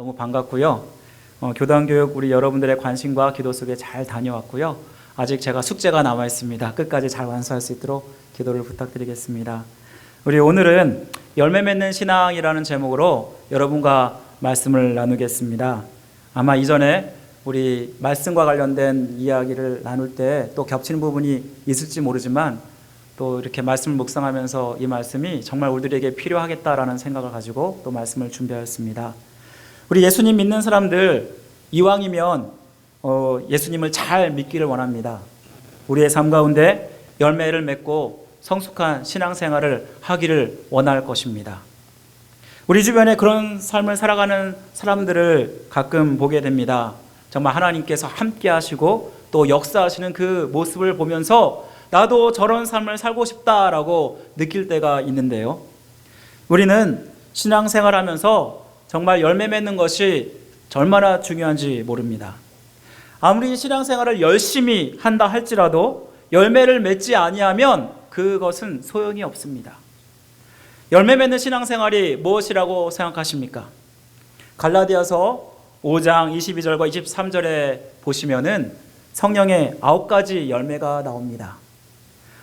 너무 반갑고요. 교단교육 우리 여러분들의 관심과 기도 속에 잘 다녀왔고요. 아직 제가 숙제가 남아 있습니다. 끝까지 잘 완수할 수 있도록 기도를 부탁드리겠습니다. 우리 오늘은 열매 맺는 신앙이라는 제목으로 여러분과 말씀을 나누겠습니다. 아마 이전에 우리 말씀과 관련된 이야기를 나눌 때 또 겹치는 부분이 있을지 모르지만 또 이렇게 말씀을 묵상하면서 이 말씀이 정말 우리들에게 필요하겠다라는 생각을 가지고 또 말씀을 준비하였습니다. 우리 예수님 믿는 사람들 이왕이면 예수님을 잘 믿기를 원합니다. 우리의 삶 가운데 열매를 맺고 성숙한 신앙생활을 하기를 원할 것입니다. 우리 주변에 그런 삶을 살아가는 사람들을 가끔 보게 됩니다. 정말 하나님께서 함께 하시고 또 역사하시는 그 모습을 보면서 나도 저런 삶을 살고 싶다라고 느낄 때가 있는데요. 우리는 신앙생활하면서 정말 열매 맺는 것이 얼마나 중요한지 모릅니다. 아무리 신앙생활을 열심히 한다 할지라도 열매를 맺지 아니하면 그것은 소용이 없습니다. 열매 맺는 신앙생활이 무엇이라고 생각하십니까? 갈라디아서 5장 22절과 23절에 보시면은 성령의 9가지 열매가 나옵니다.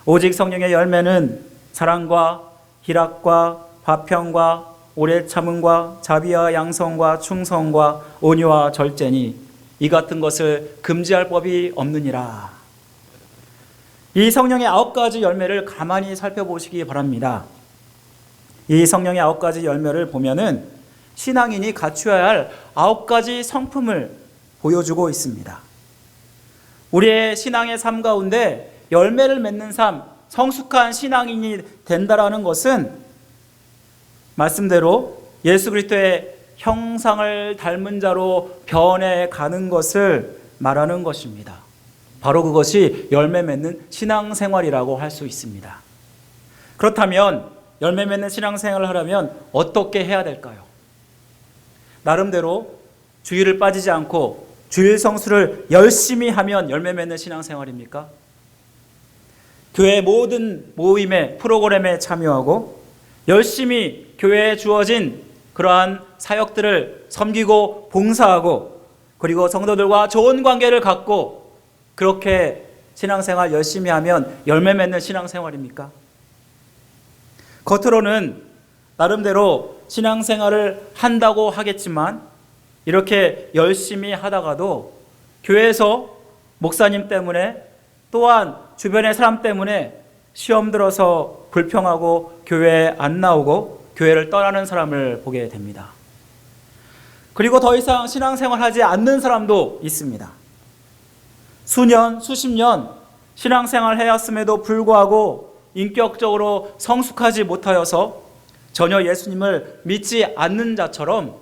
오직 성령의 열매는 사랑과 희락과 화평과 오래 참음과 자비와 양성과 충성과 온유와 절제니 이 같은 것을 금지할 법이 없느니라. 이 성령의 9가지 열매를 가만히 살펴보시기 바랍니다. 이 성령의 9가지 열매를 보면은 신앙인이 갖추어야 할 9가지 성품을 보여주고 있습니다. 우리의 신앙의 삶 가운데 열매를 맺는 삶, 성숙한 신앙인이 된다라는 것은 말씀대로 예수 그리스도의 형상을 닮은 자로 변해가는 것을 말하는 것입니다. 바로 그것이 열매 맺는 신앙생활이라고 할 수 있습니다. 그렇다면 열매 맺는 신앙생활을 하려면 어떻게 해야 될까요? 나름대로 주일을 빠지지 않고 주일 성수를 열심히 하면 열매 맺는 신앙생활입니까? 교회 모든 모임에 프로그램에 참여하고 열심히 교회에 주어진 그러한 사역들을 섬기고 봉사하고 그리고 성도들과 좋은 관계를 갖고 그렇게 신앙생활 열심히 하면 열매 맺는 신앙생활입니까? 겉으로는 나름대로 신앙생활을 한다고 하겠지만 이렇게 열심히 하다가도 교회에서 목사님 때문에 또한 주변의 사람 때문에 시험 들어서 불평하고 교회에 안 나오고 교회를 떠나는 사람을 보게 됩니다. 그리고 더 이상 신앙생활 하지 않는 사람도 있습니다. 수년, 수십 년 신앙생활 해왔음에도 불구하고 인격적으로 성숙하지 못하여서 전혀 예수님을 믿지 않는 자처럼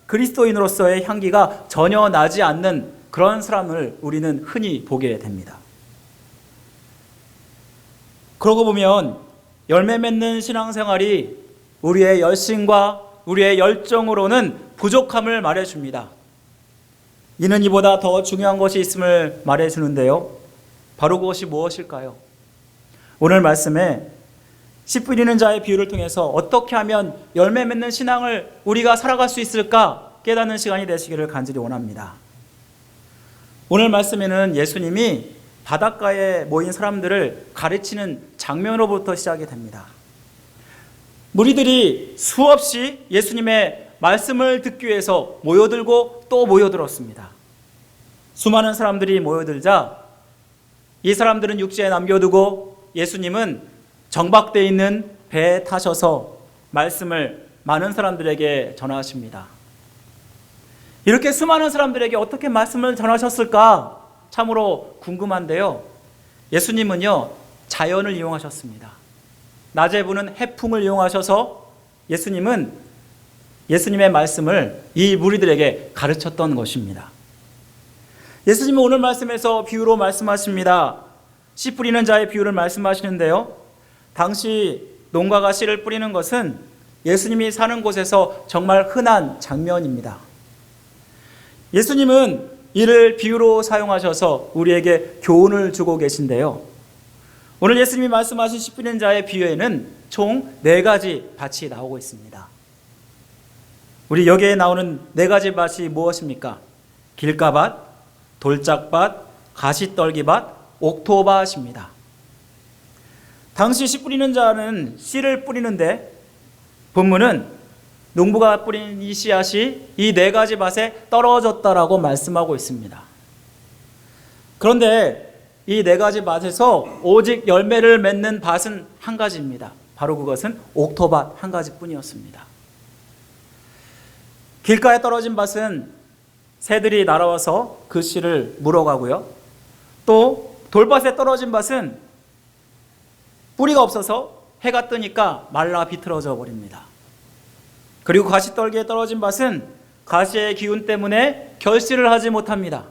그리스도인으로서의 향기가 전혀 나지 않는 그런 사람을 우리는 흔히 보게 됩니다. 그러고 보면 열매 맺는 신앙생활이 우리의 열심과 우리의 열정으로는 부족함을 말해줍니다. 이는 이보다 더 중요한 것이 있음을 말해주는데요. 바로 그것이 무엇일까요? 오늘 말씀에 씨 뿌리는 자의 비유를 통해서 어떻게 하면 열매 맺는 신앙을 우리가 살아갈 수 있을까 깨닫는 시간이 되시기를 간절히 원합니다. 오늘 말씀에는 예수님이 바닷가에 모인 사람들을 가르치는 장면으로부터 시작이 됩니다. 무리들이 수없이 예수님의 말씀을 듣기 위해서 모여들고 또 모여들었습니다. 수많은 사람들이 모여들자 이 사람들은 육지에 남겨두고 예수님은 정박되어 있는 배에 타셔서 말씀을 많은 사람들에게 전하십니다. 이렇게 수많은 사람들에게 어떻게 말씀을 전하셨을까 참으로 궁금한데요. 예수님은요 자연을 이용하셨습니다. 낮에 부는 해풍을 이용하셔서 예수님은 예수님의 말씀을 이 무리들에게 가르쳤던 것입니다. 예수님은 오늘 말씀에서 비유로 말씀하십니다. 씨 뿌리는 자의 비유를 말씀하시는데요. 당시 농가가 씨를 뿌리는 것은 예수님이 사는 곳에서 정말 흔한 장면입니다. 예수님은 이를 비유로 사용하셔서 우리에게 교훈을 주고 계신데요. 오늘 예수님이 말씀하신 씨 뿌리는 자의 비유에는 총 4가지 밭이 나오고 있습니다. 우리 여기에 나오는 네 가지 밭이 무엇입니까? 길가밭, 돌짝밭, 가시떨기밭, 옥토밭입니다. 당시 씨 뿌리는 자는 씨를 뿌리는데 본문은 농부가 뿌린 이 씨앗이 이 네 가지 밭에 떨어졌다라고 말씀하고 있습니다. 그런데 이 네 가지 밭에서 오직 열매를 맺는 밭은 한 가지입니다. 바로 그것은 옥토밭 한 가지뿐이었습니다. 길가에 떨어진 밭은 새들이 날아와서 그 씨를 물어가고요. 또 돌밭에 떨어진 밭은 뿌리가 없어서 해가 뜨니까 말라 비틀어져 버립니다. 그리고 가시떨기에 떨어진 밭은 가시의 기운 때문에 결실을 하지 못합니다.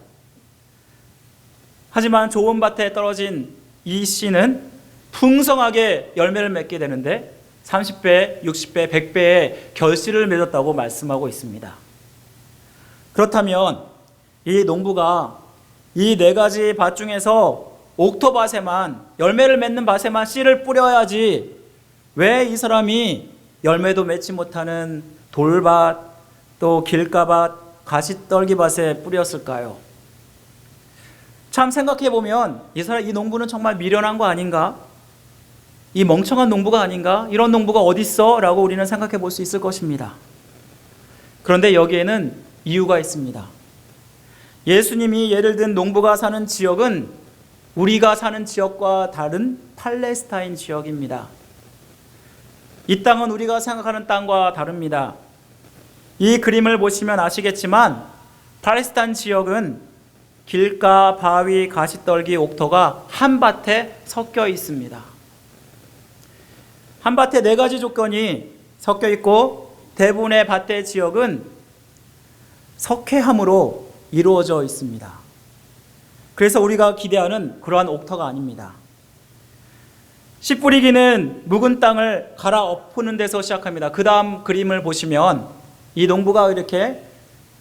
하지만 좋은 밭에 떨어진 이 씨는 풍성하게 열매를 맺게 되는데 30배, 60배, 100배의 결실을 맺었다고 말씀하고 있습니다. 그렇다면 이 농부가 이 네 가지 밭 중에서 옥토밭에만, 열매를 맺는 밭에만 씨를 뿌려야지 왜 이 사람이 열매도 맺지 못하는 돌밭, 또 길가밭, 가시떨기밭에 뿌렸을까요? 참 생각해보면 이 농부는 정말 미련한 거 아닌가? 이 멍청한 농부가 아닌가? 이런 농부가 어딨어? 라고 우리는 생각해 볼 수 있을 것입니다. 그런데 여기에는 이유가 있습니다. 예수님이 예를 든 농부가 사는 지역은 우리가 사는 지역과 다른 팔레스타인 지역입니다. 이 땅은 우리가 생각하는 땅과 다릅니다. 이 그림을 보시면 아시겠지만 팔레스타인 지역은 길가, 바위, 가시떨기, 옥토가 한 밭에 섞여 있습니다. 한 밭에 네 가지 조건이 섞여 있고 대부분의 밭의 지역은 석회암으로 이루어져 있습니다. 그래서 우리가 기대하는 그러한 옥토가 아닙니다. 씨 뿌리기는 묵은 땅을 갈아엎는 데서 시작합니다. 그 다음 그림을 보시면 이 농부가 이렇게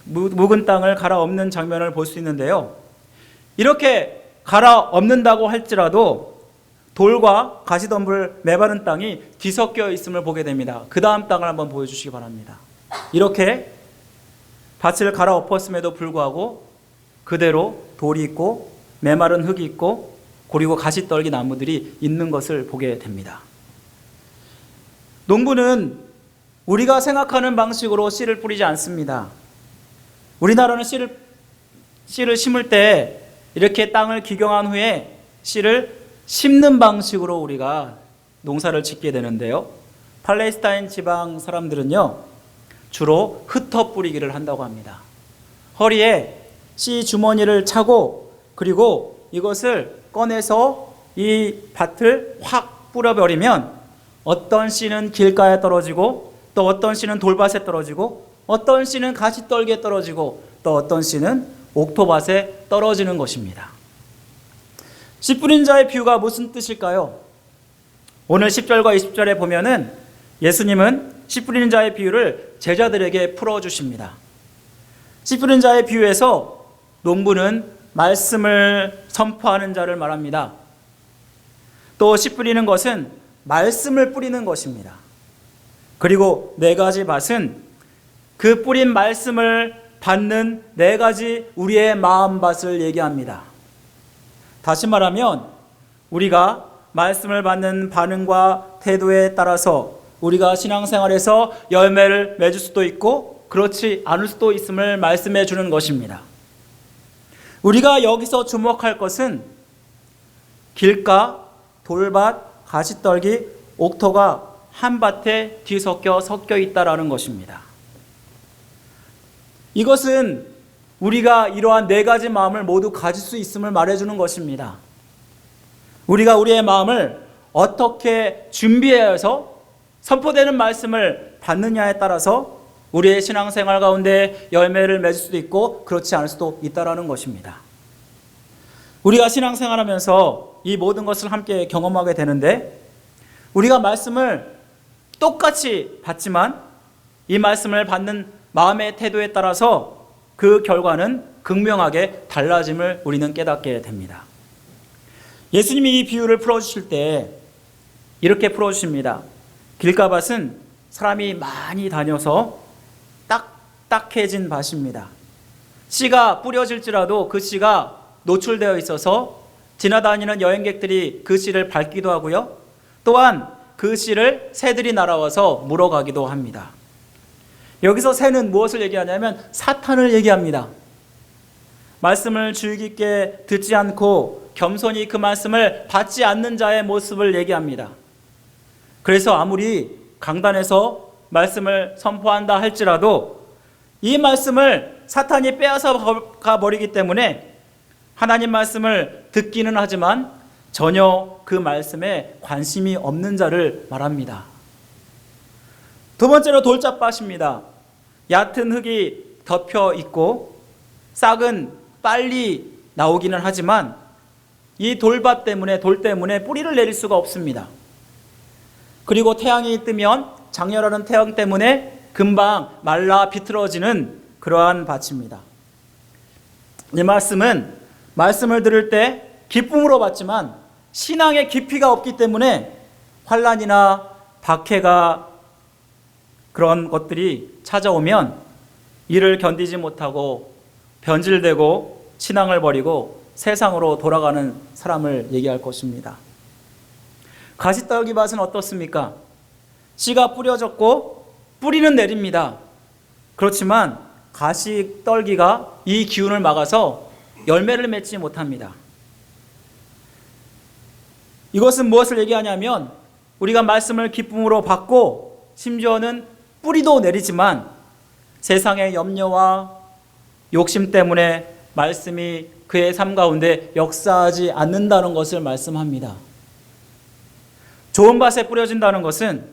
묵은 땅을 갈아엎는 장면을 볼 수 있는데요. 이렇게 갈아엎는다고 할지라도 돌과 가시덤불 메바른 땅이 뒤섞여 있음을 보게 됩니다. 그 다음 땅을 한번 보여주시기 바랍니다. 이렇게 밭을 갈아엎었음에도 불구하고 그대로 돌이 있고 메마른 흙이 있고 그리고 가시떨기 나무들이 있는 것을 보게 됩니다. 농부는 우리가 생각하는 방식으로 씨를 뿌리지 않습니다. 우리나라는 씨를 심을 때 이렇게 땅을 기경한 후에 씨를 심는 방식으로 우리가 농사를 짓게 되는데요. 팔레스타인 지방 사람들은요, 주로 흩어 뿌리기를 한다고 합니다. 허리에 씨 주머니를 차고 그리고 이것을 꺼내서 이 밭을 확 뿌려버리면 어떤 씨는 길가에 떨어지고 또 어떤 씨는 돌밭에 떨어지고 어떤 씨는 가시떨기에 떨어지고 또 어떤 씨는 옥토밭에 떨어지는 것입니다. 씨 뿌린 자의 비유가 무슨 뜻일까요? 오늘 10절과 20절에 보면은 예수님은 씨 뿌리는 자의 비유를 제자들에게 풀어주십니다. 씨 뿌린 자의 비유에서 농부는 말씀을 선포하는 자를 말합니다. 또 씨 뿌리는 것은 말씀을 뿌리는 것입니다. 그리고 네 가지 밭은 그 뿌린 말씀을 받는 네 가지 우리의 마음밭을 얘기합니다. 다시 말하면 우리가 말씀을 받는 반응과 태도에 따라서 우리가 신앙생활에서 열매를 맺을 수도 있고 그렇지 않을 수도 있음을 말씀해 주는 것입니다. 우리가 여기서 주목할 것은 길가, 돌밭, 가시떨기, 옥토가 한 밭에 뒤섞여 섞여 있다라는 것입니다. 이것은 우리가 이러한 네 가지 마음을 모두 가질 수 있음을 말해주는 것입니다. 우리가 우리의 마음을 어떻게 준비해서 선포되는 말씀을 받느냐에 따라서 우리의 신앙생활 가운데 열매를 맺을 수도 있고 그렇지 않을 수도 있다는 것입니다. 우리가 신앙생활하면서 이 모든 것을 함께 경험하게 되는데 우리가 말씀을 똑같이 받지만 이 말씀을 받는 마음의 태도에 따라서 그 결과는 극명하게 달라짐을 우리는 깨닫게 됩니다. 예수님이 이 비유를 풀어주실 때 이렇게 풀어주십니다. 길가밭은 사람이 많이 다녀서 딱 딱해진 밭입니다. 씨가 뿌려질지라도 그 씨가 노출되어 있어서 지나다니는 여행객들이 그 씨를 밟기도 하고요. 또한 그 씨를 새들이 날아와서 물어가기도 합니다. 여기서 새는 무엇을 얘기하냐면 사탄을 얘기합니다. 말씀을 주의 깊게 듣지 않고 겸손히 그 말씀을 받지 않는 자의 모습을 얘기합니다. 그래서 아무리 강단에서 말씀을 선포한다 할지라도 이 말씀을 사탄이 빼앗아 가버리기 때문에 하나님 말씀을 듣기는 하지만 전혀 그 말씀에 관심이 없는 자를 말합니다. 두 번째로 돌짝밭입니다. 얕은 흙이 덮여 있고 싹은 빨리 나오기는 하지만 이 돌 때문에 뿌리를 내릴 수가 없습니다. 그리고 태양이 뜨면 장렬하는 태양 때문에 금방 말라 비틀어지는 그러한 밭입니다. 이 말씀을 들을 때 기쁨으로 받지만 신앙의 깊이가 없기 때문에 환난이나 박해가 그런 것들이 찾아오면 이를 견디지 못하고 변질되고 신앙을 버리고 세상으로 돌아가는 사람을 얘기할 것입니다. 가시떨기 밭은 어떻습니까? 씨가 뿌려졌고 뿌리는 내립니다. 그렇지만 가시떨기가 이 기운을 막아서 열매를 맺지 못합니다. 이것은 무엇을 얘기하냐면 우리가 말씀을 기쁨으로 받고 심지어는 뿌리도 내리지만 세상의 염려와 욕심 때문에 말씀이 그의 삶 가운데 역사하지 않는다는 것을 말씀합니다. 좋은 밭에 뿌려진다는 것은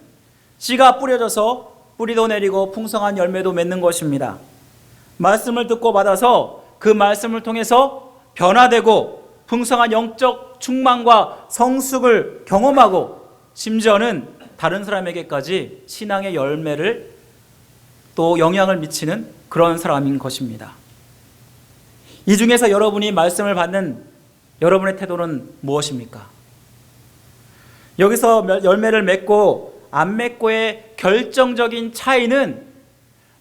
씨가 뿌려져서 뿌리도 내리고 풍성한 열매도 맺는 것입니다. 말씀을 듣고 받아서 그 말씀을 통해서 변화되고 풍성한 영적 충만과 성숙을 경험하고 심지어는 다른 사람에게까지 신앙의 열매를 또 영향을 미치는 그런 사람인 것입니다. 이 중에서 여러분이 말씀을 받는 여러분의 태도는 무엇입니까? 여기서 열매를 맺고 안 맺고의 결정적인 차이는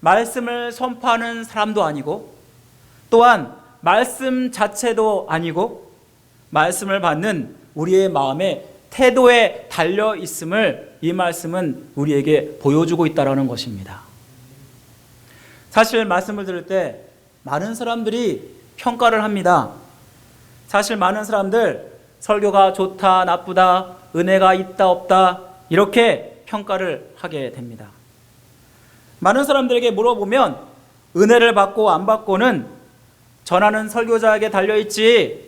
말씀을 선포하는 사람도 아니고 또한 말씀 자체도 아니고 말씀을 받는 우리의 마음의 태도에 달려 있음을 이 말씀은 우리에게 보여주고 있다는 것입니다. 사실 말씀을 들을 때 많은 사람들이 평가를 합니다. 사실 많은 사람들 설교가 좋다, 나쁘다, 은혜가 있다, 없다 이렇게 평가를 하게 됩니다. 많은 사람들에게 물어보면 은혜를 받고 안 받고는 전하는 설교자에게 달려있지,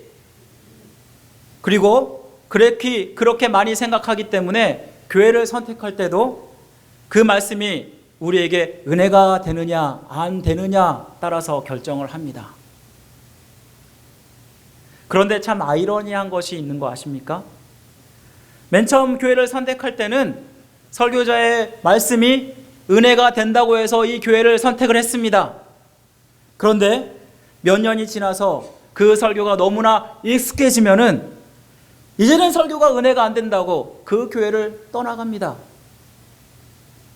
그리고 그렇게 많이 생각하기 때문에 교회를 선택할 때도 그 말씀이 우리에게 은혜가 되느냐 안 되느냐 따라서 결정을 합니다. 그런데 참 아이러니한 것이 있는 거 아십니까? 맨 처음 교회를 선택할 때는 설교자의 말씀이 은혜가 된다고 해서 이 교회를 선택을 했습니다. 그런데 몇 년이 지나서 그 설교가 너무나 익숙해지면은 이제는 설교가 은혜가 안 된다고 그 교회를 떠나갑니다.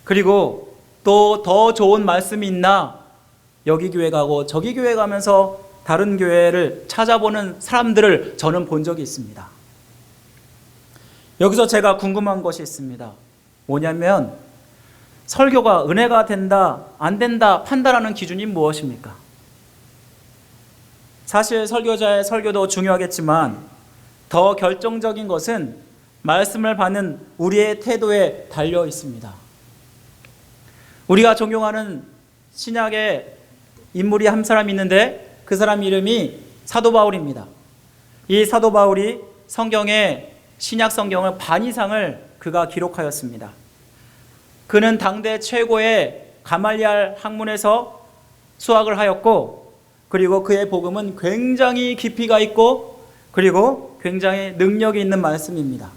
그리고 또 더 좋은 말씀이 있나 여기 교회 가고 저기 교회 가면서 다른 교회를 찾아보는 사람들을 저는 본 적이 있습니다. 여기서 제가 궁금한 것이 있습니다. 뭐냐면 설교가 은혜가 된다 안 된다 판단하는 기준이 무엇입니까? 사실 설교자의 설교도 중요하겠지만 더 결정적인 것은 말씀을 받는 우리의 태도에 달려 있습니다. 우리가 존경하는 신약의 인물이 한 사람 있는데 그 사람 이름이 사도 바울입니다. 이 사도 바울이 성경의 신약 성경을 반 이상을 그가 기록하였습니다. 그는 당대 최고의 가말리알 학문에서 수학을 하였고 그리고 그의 복음은 굉장히 깊이가 있고 그리고 굉장히 능력이 있는 말씀입니다.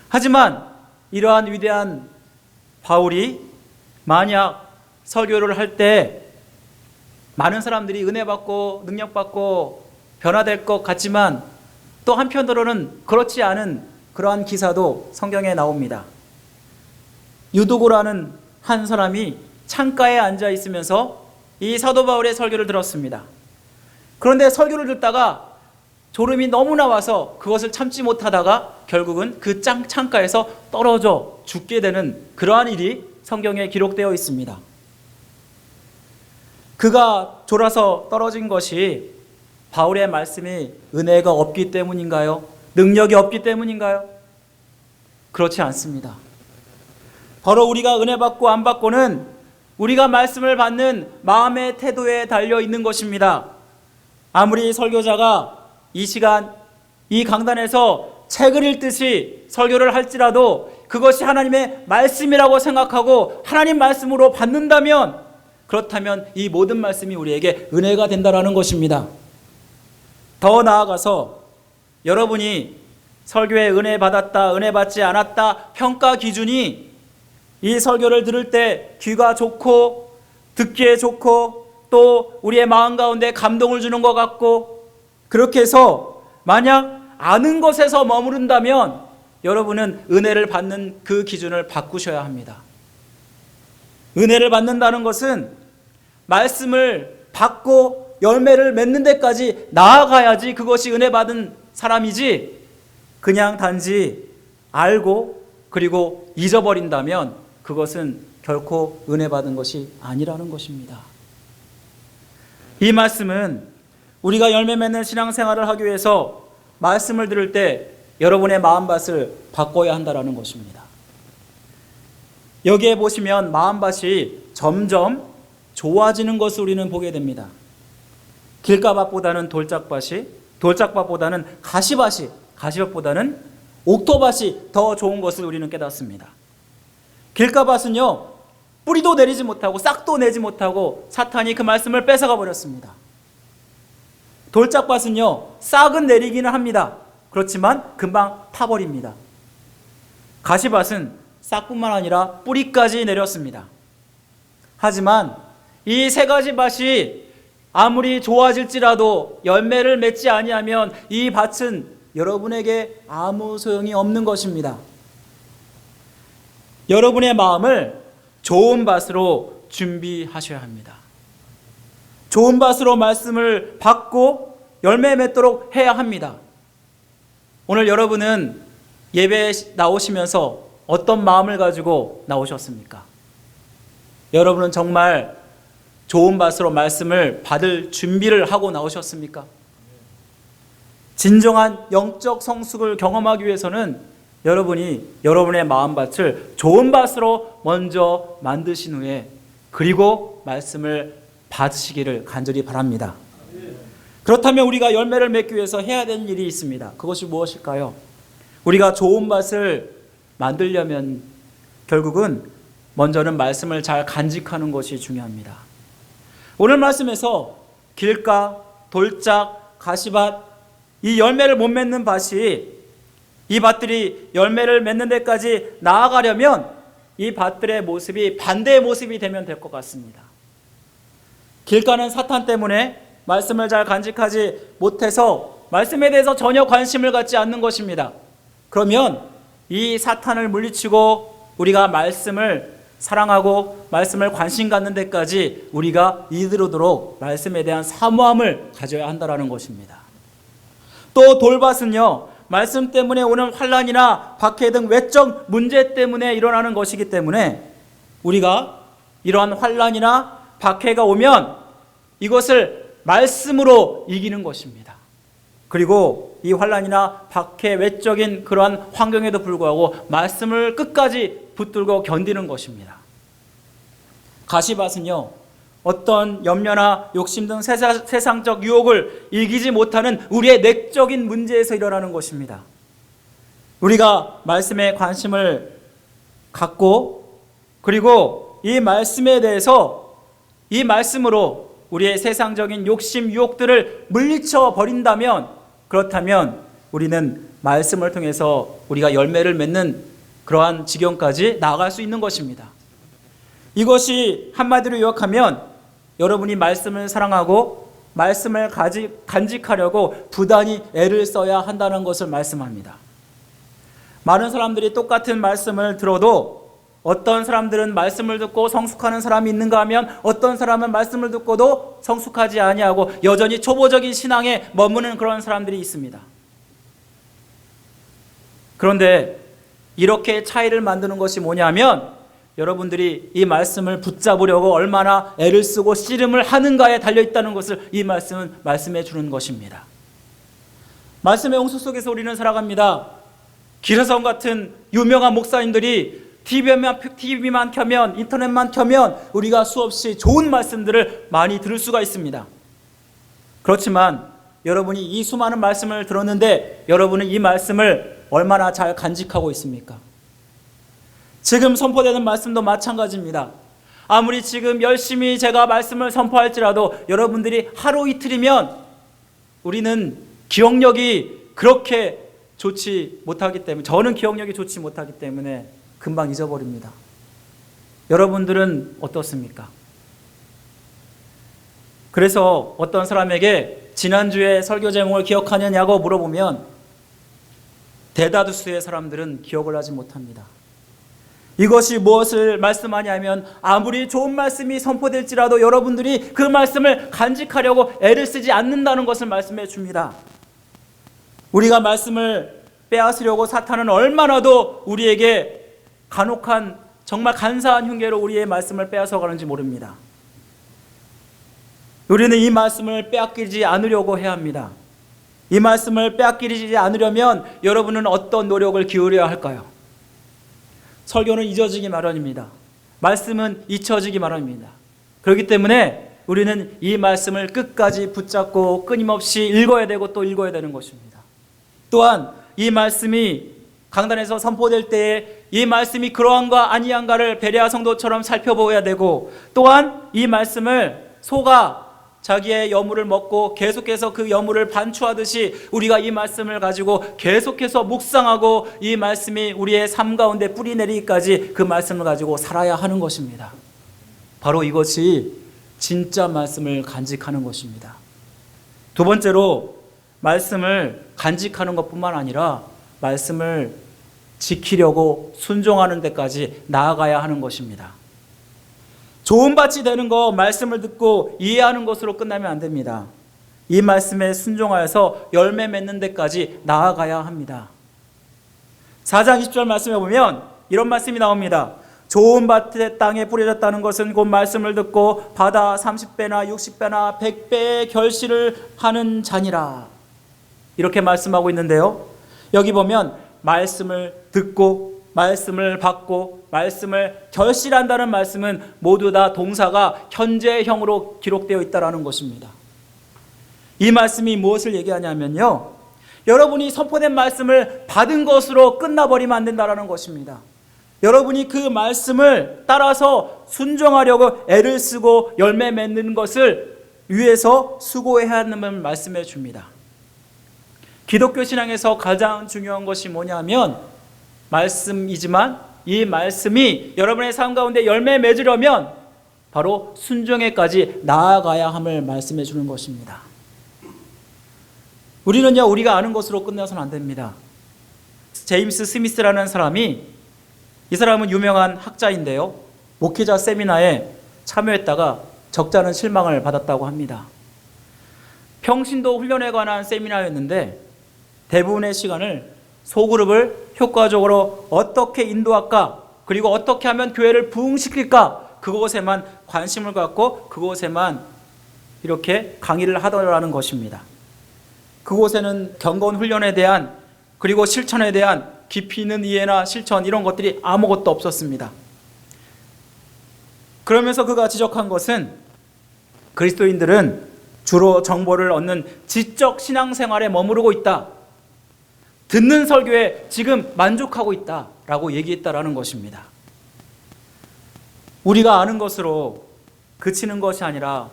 하지만 이러한 위대한 바울이 만약 설교를 할 때 많은 사람들이 은혜 받고 능력 받고 변화될 것 같지만 또 한편으로는 그렇지 않은 그러한 기사도 성경에 나옵니다. 유두고라는 한 사람이 창가에 앉아 있으면서 이 사도 바울의 설교를 들었습니다. 그런데 설교를 듣다가 졸음이 너무 나와서 그것을 참지 못하다가 결국은 그 창가에서 떨어져 죽게 되는 그러한 일이 성경에 기록되어 있습니다. 그가 졸아서 떨어진 것이 바울의 말씀이 은혜가 없기 때문인가요? 능력이 없기 때문인가요? 그렇지 않습니다. 바로 우리가 은혜 받고 안 받고는 우리가 말씀을 받는 마음의 태도에 달려 있는 것입니다. 아무리 설교자가 이 시간 이 강단에서 책을 읽듯이 설교를 할지라도 그것이 하나님의 말씀이라고 생각하고 하나님 말씀으로 받는다면, 그렇다면 이 모든 말씀이 우리에게 은혜가 된다는 것입니다. 더 나아가서 여러분이 설교에 은혜 받았다, 은혜 받지 않았다 평가 기준이 이 설교를 들을 때 귀가 좋고 듣기에 좋고 또 우리의 마음 가운데 감동을 주는 것 같고, 그렇게 해서 만약 아는 것에서 머무른다면 여러분은 은혜를 받는 그 기준을 바꾸셔야 합니다. 은혜를 받는다는 것은 말씀을 받고 열매를 맺는 데까지 나아가야지 그것이 은혜 받은 사람이지, 그냥 단지 알고 그리고 잊어버린다면 그것은 결코 은혜 받은 것이 아니라는 것입니다. 이 말씀은 우리가 열매 맺는 신앙생활을 하기 위해서 말씀을 들을 때 여러분의 마음밭을 바꿔야 한다는 것입니다. 여기에 보시면 마음밭이 점점 좋아지는 것을 우리는 보게 됩니다. 길가밭보다는 돌짝밭이, 돌짝밭보다는 가시밭이, 가시밭보다는 옥토밭이 더 좋은 것을 우리는 깨닫습니다. 길가밭은요, 뿌리도 내리지 못하고 싹도 내지 못하고 사탄이 그 말씀을 뺏어가 버렸습니다. 돌짝밭은요, 싹은 내리기는 합니다. 그렇지만 금방 타버립니다. 가시밭은 싹뿐만 아니라 뿌리까지 내렸습니다. 하지만 이 세 가지 밭이 아무리 좋아질지라도 열매를 맺지 아니하면 이 밭은 여러분에게 아무 소용이 없는 것입니다. 여러분의 마음을 좋은 밭으로 준비하셔야 합니다. 좋은 밭으로 말씀을 받고 열매 맺도록 해야 합니다. 오늘 여러분은 예배에 나오시면서 어떤 마음을 가지고 나오셨습니까? 여러분은 정말 좋은 밭으로 말씀을 받을 준비를 하고 나오셨습니까? 진정한 영적 성숙을 경험하기 위해서는 여러분이 여러분의 마음밭을 좋은 밭으로 먼저 만드신 후에 그리고 말씀을 받으시기를 간절히 바랍니다. 그렇다면 우리가 열매를 맺기 위해서 해야 되는 일이 있습니다. 그것이 무엇일까요? 우리가 좋은 밭을 만들려면 결국은 먼저는 말씀을 잘 간직하는 것이 중요합니다. 오늘 말씀에서 길가, 돌짝, 가시밭, 이 열매를 못 맺는 밭이, 이 밭들이 열매를 맺는 데까지 나아가려면 이 밭들의 모습이 반대의 모습이 되면 될 것 같습니다. 길가는 사탄 때문에 말씀을 잘 간직하지 못해서 말씀에 대해서 전혀 관심을 갖지 않는 것입니다. 그러면 이 사탄을 물리치고 우리가 말씀을 사랑하고 말씀을 관심 갖는 데까지 우리가 이르도록 말씀에 대한 사모함을 가져야 한다는 것입니다. 또 돌밭은요, 말씀 때문에 오는 환난이나 박해 등 외적 문제 때문에 일어나는 것이기 때문에 우리가 이러한 환난이나 박해가 오면 이것을 말씀으로 이기는 것입니다. 그리고 이 환난이나 박해 외적인 그러한 환경에도 불구하고 말씀을 끝까지 붙들고 견디는 것입니다. 가시밭은요, 어떤 염려나 욕심 등 세상적 유혹을 이기지 못하는 우리의 내적인 문제에서 일어나는 것입니다. 우리가 말씀에 관심을 갖고 그리고 이 말씀에 대해서 이 말씀으로 우리의 세상적인 욕심, 유혹들을 물리쳐 버린다면, 그렇다면 우리는 말씀을 통해서 우리가 열매를 맺는 그러한 지경까지 나아갈 수 있는 것입니다. 이것이 한마디로 요약하면 여러분이 말씀을 사랑하고 말씀을 간직하려고 부단히 애를 써야 한다는 것을 말씀합니다. 많은 사람들이 똑같은 말씀을 들어도 어떤 사람들은 말씀을 듣고 성숙하는 사람이 있는가 하면 어떤 사람은 말씀을 듣고도 성숙하지 아니하고 여전히 초보적인 신앙에 머무는 그런 사람들이 있습니다. 그런데 이렇게 차이를 만드는 것이 뭐냐면 여러분들이 이 말씀을 붙잡으려고 얼마나 애를 쓰고 씨름을 하는가에 달려있다는 것을 이 말씀은 말씀해 주는 것입니다. 말씀의 홍수 속에서 우리는 살아갑니다. 기라성 같은 유명한 목사님들이 TV만 켜면, 인터넷만 켜면 우리가 수없이 좋은 말씀들을 많이 들을 수가 있습니다. 그렇지만 여러분이 이 수많은 말씀을 들었는데 여러분은 이 말씀을 얼마나 잘 간직하고 있습니까? 지금 선포되는 말씀도 마찬가지입니다. 아무리 지금 열심히 제가 말씀을 선포할지라도 여러분들이 하루 이틀이면 우리는 기억력이 그렇게 좋지 못하기 때문에, 저는 기억력이 좋지 못하기 때문에 금방 잊어버립니다. 여러분들은 어떻습니까? 그래서 어떤 사람에게 지난주에 설교 제목을 기억하느냐고 물어보면 대다수의 사람들은 기억을 하지 못합니다. 이것이 무엇을 말씀하냐면 아무리 좋은 말씀이 선포될지라도 여러분들이 그 말씀을 간직하려고 애를 쓰지 않는다는 것을 말씀해 줍니다. 우리가 말씀을 빼앗으려고 사탄은 얼마나도 우리에게 간혹한 정말 간사한 흉계로 우리의 말씀을 빼앗아 가는지 모릅니다. 우리는 이 말씀을 빼앗기지 않으려고 해야 합니다. 이 말씀을 빼앗기지 않으려면 여러분은 어떤 노력을 기울여야 할까요? 설교는 잊어지기 마련입니다. 말씀은 잊혀지기 마련입니다. 그렇기 때문에 우리는 이 말씀을 끝까지 붙잡고 끊임없이 읽어야 되고 또 읽어야 되는 것입니다. 또한 이 말씀이 강단에서 선포될 때에 이 말씀이 그러한가 아니한가를 베레아 성도처럼 살펴보아야 되고, 또한 이 말씀을 소가 자기의 여물을 먹고 계속해서 그 여물을 반추하듯이 우리가 이 말씀을 가지고 계속해서 묵상하고 이 말씀이 우리의 삶 가운데 뿌리 내리기까지 그 말씀을 가지고 살아야 하는 것입니다. 바로 이것이 진짜 말씀을 간직하는 것입니다. 두 번째로 말씀을 간직하는 것뿐만 아니라 말씀을 지키려고 순종하는 데까지 나아가야 하는 것입니다. 좋은 밭이 되는 거, 말씀을 듣고 이해하는 것으로 끝나면 안 됩니다. 이 말씀에 순종하여서 열매 맺는 데까지 나아가야 합니다. 4장 20절 말씀에 보면 이런 말씀이 나옵니다. 좋은 밭의 땅에 뿌려졌다는 것은 곧 말씀을 듣고 받아 30배나 60배나 100배의 결실을 하는 자니라. 이렇게 말씀하고 있는데요, 여기 보면 말씀을 듣고 말씀을 받고 말씀을 결실한다는 말씀은 모두 다 동사가 현재형으로 기록되어 있다는 것입니다. 이 말씀이 무엇을 얘기하냐면요, 여러분이 선포된 말씀을 받은 것으로 끝나버리면 안 된다는 것입니다. 여러분이 그 말씀을 따라서 순종하려고 애를 쓰고 열매 맺는 것을 위해서 수고해야 하는 말씀해 줍니다. 기독교 신앙에서 가장 중요한 것이 뭐냐면 말씀이지만 이 말씀이 여러분의 삶 가운데 열매 맺으려면 바로 순종에까지 나아가야 함을 말씀해 주는 것입니다. 우리는요, 우리가 아는 것으로 끝내서는 안 됩니다. 제임스 스미스라는 사람이, 이 사람은 유명한 학자인데요, 목회자 세미나에 참여했다가 적잖은 실망을 받았다고 합니다. 평신도 훈련에 관한 세미나였는데 대부분의 시간을 소그룹을 효과적으로 어떻게 인도할까, 그리고 어떻게 하면 교회를 부흥시킬까, 그곳에만 관심을 갖고 그곳에만 이렇게 강의를 하더라는 것입니다. 그곳에는 경건 훈련에 대한, 그리고 실천에 대한 깊이 있는 이해나 실천, 이런 것들이 아무것도 없었습니다. 그러면서 그가 지적한 것은 그리스도인들은 주로 정보를 얻는 지적 신앙생활에 머무르고 있다, 듣는 설교에 지금 만족하고 있다라고 얘기했다라는 것입니다. 우리가 아는 것으로 그치는 것이 아니라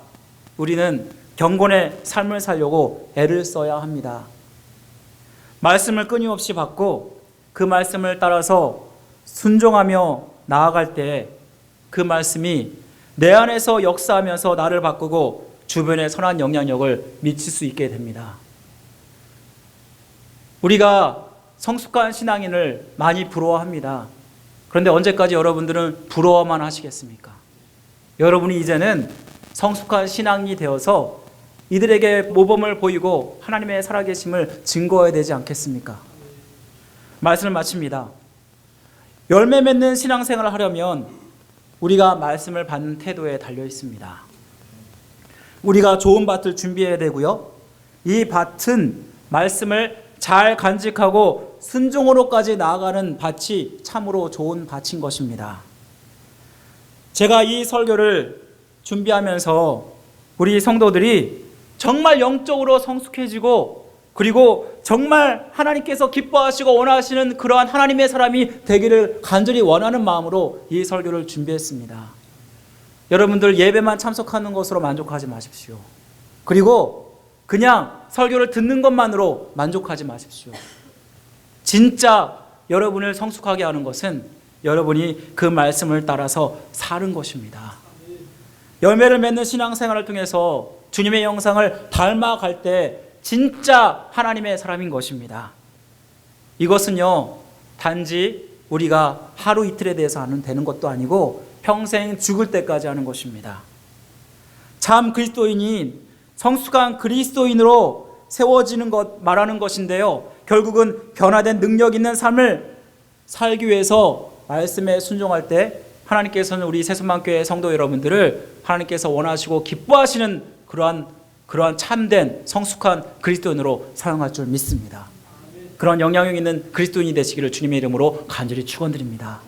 우리는 경건의 삶을 살려고 애를 써야 합니다. 말씀을 끊임없이 받고 그 말씀을 따라서 순종하며 나아갈 때 그 말씀이 내 안에서 역사하면서 나를 바꾸고 주변에 선한 영향력을 미칠 수 있게 됩니다. 우리가 성숙한 신앙인을 많이 부러워합니다. 그런데 언제까지 여러분들은 부러워만 하시겠습니까? 여러분이 이제는 성숙한 신앙이 되어서 이들에게 모범을 보이고 하나님의 살아계심을 증거해야 되지 않겠습니까? 말씀을 마칩니다. 열매 맺는 신앙생활을 하려면 우리가 말씀을 받는 태도에 달려 있습니다. 우리가 좋은 밭을 준비해야 되고요. 이 밭은 말씀을 잘 간직하고 순종으로까지 나아가는 밭이 참으로 좋은 밭인 것입니다. 제가 이 설교를 준비하면서 우리 성도들이 정말 영적으로 성숙해지고 그리고 정말 하나님께서 기뻐하시고 원하시는 그러한 하나님의 사람이 되기를 간절히 원하는 마음으로 이 설교를 준비했습니다. 여러분들 예배만 참석하는 것으로 만족하지 마십시오. 그리고 그냥 설교를 듣는 것만으로 만족하지 마십시오. 진짜 여러분을 성숙하게 하는 것은 여러분이 그 말씀을 따라서 사는 것입니다. 열매를 맺는 신앙생활을 통해서 주님의 형상을 닮아갈 때 진짜 하나님의 사람인 것입니다. 이것은요, 단지 우리가 하루 이틀에 대해서 하는 되는 것도 아니고 평생 죽을 때까지 하는 것입니다. 참 그리스도인이 성숙한 그리스도인으로 세워지는 것 말하는 것인데요, 결국은 변화된 능력 있는 삶을 살기 위해서 말씀에 순종할 때 하나님께서는 우리 새소망교회 성도 여러분들을 하나님께서 원하시고 기뻐하시는 그러한 참된 성숙한 그리스도인으로 사용할 줄 믿습니다. 그런 영향력 있는 그리스도인이 되시기를 주님의 이름으로 간절히 축원드립니다.